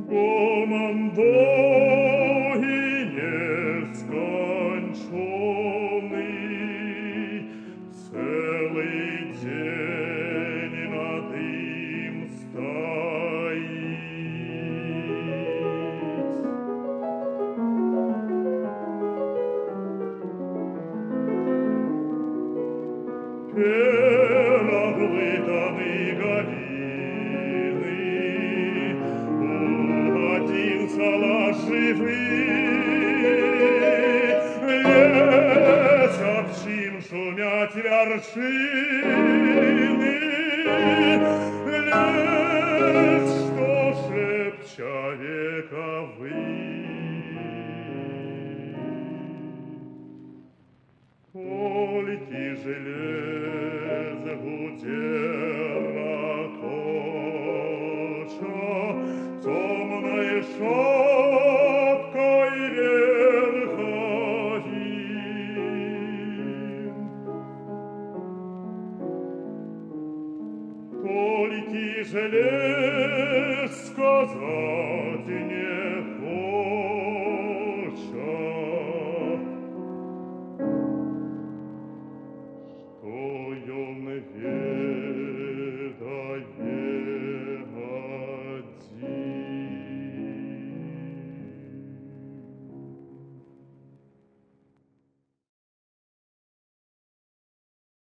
Гомон долгий несконченный, целый день над им стоит. Переплытаны галины, один соложивый, ветер чим шумят вершины, лес, что шепча вековые. Польки желез гудерокоча, темной шапкой верховин. Польки желез сказал,